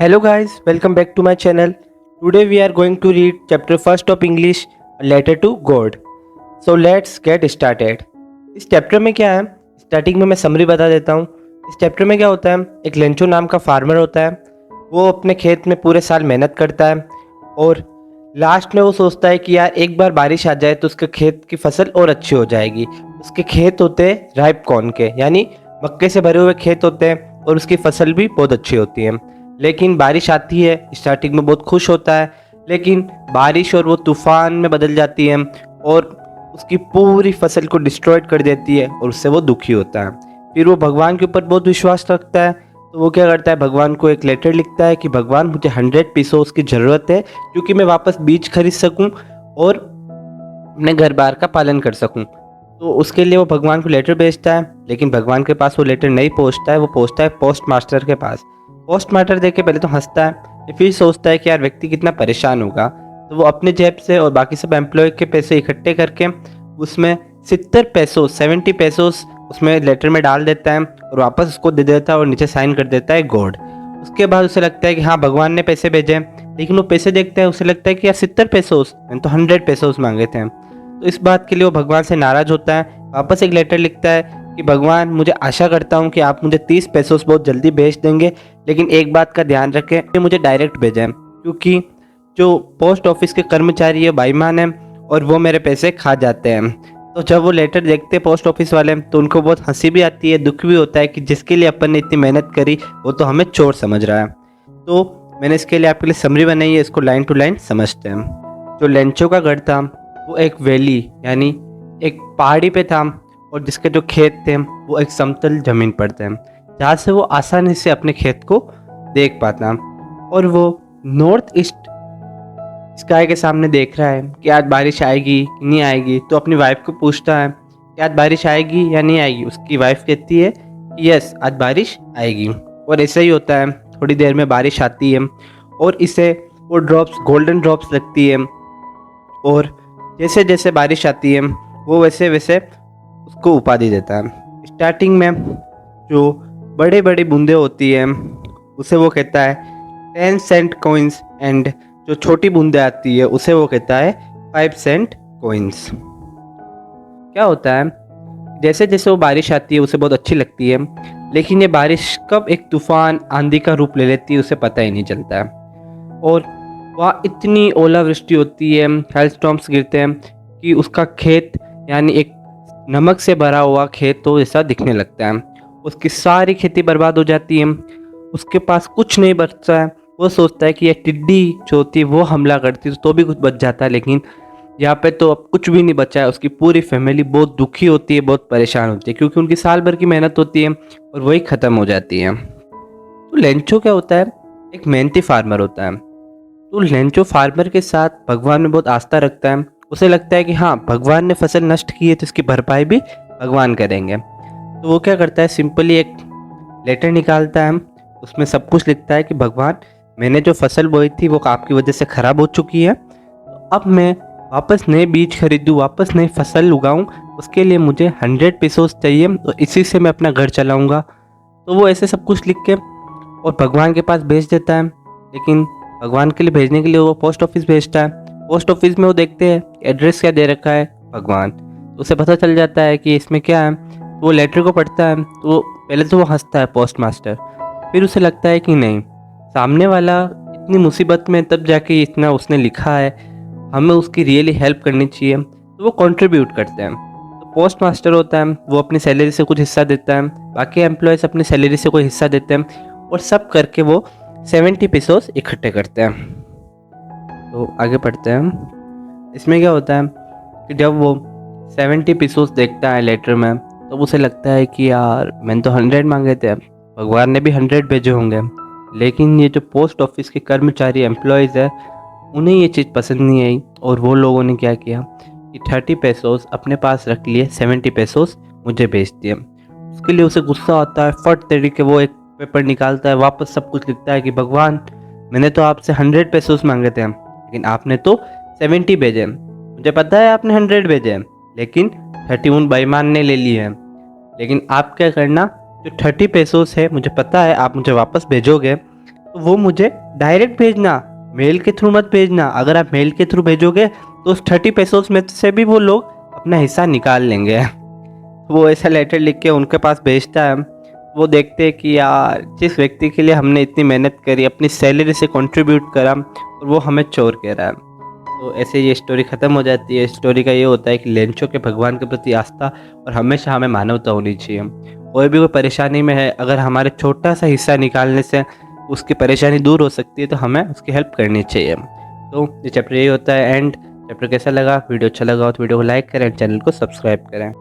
Hello guys, welcome back to my channel. Today we are going to read chapter first of English, A Letter to God. So let's get started. इस chapter में क्या है? Starting में मैं summary बता देता हूँ। इस चैप्टर में क्या होता है? एक लेंचो नाम का फार्मर होता है। वो अपने खेत में पूरे साल मेहनत करता है और लास्ट में वो सोचता है कि यार एक बार बारिश आ जाए तो उसके खेत की फसल और अच्छी हो जाएगी। उसके खेत होते हैं राइप कॉर्न के, यानी मक्के से भरे हुए खेत होते हैं और उसकी फसल भी बहुत अच्छी होती है। लेकिन बारिश आती है, स्टार्टिंग में बहुत खुश होता है, लेकिन बारिश और वो तूफान में बदल जाती है और उसकी पूरी फसल को डिस्ट्रॉयड कर देती है और उससे वो दुखी होता है। फिर वो भगवान के ऊपर बहुत विश्वास रखता है, तो वो क्या करता है, भगवान को एक लेटर लिखता है कि भगवान मुझे 100 पीसोस की ज़रूरत है क्योंकि मैं वापस बीज खरीद सकूं और अपने घर बार का पालन कर सकूं। तो उसके लिए वो भगवान को लेटर भेजता है, लेकिन भगवान के पास वो लेटर नहीं पहुंचता है। वो पहुंचता है पोस्ट मास्टर के पास। पोस्ट मास्टर देख के पहले तो हंसता है, फिर सोचता है कि यार व्यक्ति कितना परेशान होगा। तो वो अपने जेब से और बाकी सब एम्प्लॉय के पैसे इकट्ठे करके उसमें 70 पैसोस उसमें लेटर में डाल देता है और वापस उसको दे देता है और नीचे साइन कर देता है गॉड। उसके बाद उसे लगता है कि हाँ भगवान ने पैसे भेजे, लेकिन वो पैसे देखता है, उसे लगता है कि यार 70 पैसोस, मैंने तो 100 पैसोस मांगे थे। तो इस बात के लिए वो भगवान से नाराज़ होता है, वापस एक लेटर लिखता है कि भगवान मुझे आशा करता हूँ कि आप मुझे 30 पैसोस बहुत जल्दी भेज देंगे, लेकिन एक बात का ध्यान रखें कि मुझे डायरेक्ट भेजें क्योंकि जो पोस्ट ऑफिस के कर्मचारी है बेईमान है और वो मेरे पैसे खा जाते हैं। तो जब वो लेटर देखते हैं पोस्ट ऑफिस वाले, तो उनको बहुत हंसी भी आती है, दुख भी होता है कि जिसके लिए अपन ने इतनी मेहनत करी वो तो हमें चोर समझ रहा है। तो मैंने इसके लिए आपके लिए समरी बनाई है, इसको लाइन टू लाइन समझते हैं। जो लेंचो का घर था वो एक वैली यानी एक पहाड़ी पे था और जिसके जो खेत थे वो एक समतल जमीन पर थे, जहाँ से वो आसानी से अपने खेत को देख पाता। और वो नॉर्थ ईस्ट स्काई के सामने देख रहा है कि आज बारिश आएगी कि नहीं आएगी। तो अपनी वाइफ को पूछता है कि आज बारिश आएगी या नहीं आएगी। उसकी वाइफ कहती है कि यस आज बारिश आएगी। और ऐसा ही होता है, थोड़ी देर में बारिश आती है और इसे वो ड्रॉप्स गोल्डन ड्रॉप्स लगती है और जैसे जैसे बारिश आती है वो वैसे वैसे उसको उपाधि देता है। स्टार्टिंग में जो बड़े बड़ी बूंदे होती है उसे वो कहता है 10 सेंट कॉइन्स एंड जो छोटी बूंदे आती है उसे वो कहता है 5 सेंट कॉइन्स। क्या होता है, जैसे जैसे वो बारिश आती है उसे बहुत अच्छी लगती है, लेकिन ये बारिश कब एक तूफान आंधी का रूप ले लेती है उसे पता ही नहीं चलता है। और वहाँ इतनी ओलावृष्टि होती है, हेलस्टॉर्म्स गिरते हैं कि उसका खेत यानी एक नमक से भरा हुआ खेत तो जैसा दिखने लगता है। उसकी सारी खेती बर्बाद हो जाती है, उसके पास कुछ नहीं बचता है। वो सोचता है कि ये टिड्डी जो होती है वो हमला करती तो भी कुछ बच जाता है, लेकिन यहाँ पे तो अब कुछ भी नहीं बचा है। उसकी पूरी फैमिली बहुत दुखी होती है, बहुत परेशान होती है क्योंकि उनकी साल भर की मेहनत होती है और वही ख़त्म हो जाती है। तो लेंचो क्या होता है, एक मेहनती फार्मर होता है। तो लेंचो फार्मर के साथ भगवान में बहुत आस्था रखता है। उसे लगता है कि हाँ भगवान ने फसल नष्ट की है तो इसकी भरपाई भी भगवान करेंगे। तो वो क्या करता है, सिंपली एक लेटर निकालता है, उसमें सब कुछ लिखता है कि भगवान मैंने जो फसल बोई थी वो आपकी वजह से ख़राब हो चुकी है, तो अब मैं वापस नए बीज खरीदूँ, वापस नई फसल उगाऊँ, उसके लिए मुझे 100 पीसोस चाहिए और इसी से मैं अपना घर चलाऊँगा। तो वो ऐसे सब कुछ लिख के और भगवान के पास भेज देता है, लेकिन भगवान के लिए भेजने के लिए वो पोस्ट ऑफिस भेजता है। पोस्ट ऑफिस में वो देखते हैं एड्रेस क्या दे रखा है भगवान, तो उसे पता चल जाता है कि इसमें क्या है। तो वो लेटर को पढ़ता है तो पहले तो वो हंसता है पोस्ट मास्टर, फिर उसे लगता है कि नहीं सामने वाला इतनी मुसीबत में तब जाके इतना उसने लिखा है, हमें उसकी रियली हेल्प करनी चाहिए। तो वो कंट्रीब्यूट करते हैं। तो पोस्ट मास्टर होता है वो अपनी सैलरी से कुछ हिस्सा देता है, बाकी एम्प्लॉयज़ अपनी सैलरी से कोई हिस्सा देते हैं और सब करके वो 70 पीसोस इकट्ठे करते हैं। तो आगे पढ़ते हैं। इसमें क्या होता है कि जब वो 70 पीसोस देखता है लेटर में, तो उसे लगता है कि यार मैंने तो 100 मांगे थे, भगवान ने भी 100 भेजे होंगे, लेकिन ये जो पोस्ट ऑफिस के कर्मचारी एम्प्लॉयज़ है उन्हें ये चीज़ पसंद नहीं आई और वो लोगों ने क्या किया कि 30 पैसोस अपने पास रख लिए, 70 पैसोस मुझे भेज दिए। उसके लिए उसे गुस्सा आता है, फट तरीके वो एक पेपर निकालता है, वापस सब कुछ लिखता है कि भगवान मैंने तो आपसे 100 पैसोस मांगे थे, लेकिन आपने तो 70 भेजे। मुझे पता है आपने 100 भेजे हैं, लेकिन 31 बेईमान ने ले लिए हैं। लेकिन आप क्या करना, जो 30 पैसोस है मुझे पता है आप मुझे वापस भेजोगे, तो वो मुझे डायरेक्ट भेजना, मेल के थ्रू मत भेजना। अगर आप मेल के थ्रू भेजोगे तो उस 30 पेसोस में से भी वो लोग अपना हिस्सा निकाल लेंगे। वो ऐसा लेटर लिख के उनके पास भेजता है। वो देखते हैं कि यार जिस व्यक्ति के लिए हमने इतनी मेहनत करी, अपनी सैलरी से कंट्रीब्यूट करा, और वो हमें चोर कह रहा है। तो ऐसे ये स्टोरी ख़त्म हो जाती है। स्टोरी का ये होता है कि लेंचो के भगवान के प्रति आस्था और हमेशा हमें मानवता होनी चाहिए। कोई भी कोई परेशानी में है, अगर हमारे छोटा सा हिस्सा निकालने से उसकी परेशानी दूर हो सकती है तो हमें उसकी हेल्प करनी चाहिए। तो ये चैप्टर यही होता है एंड। चैप्टर कैसा लगा, वीडियो अच्छा लगा हो तो वीडियो को लाइक करें, चैनल को सब्सक्राइब करें।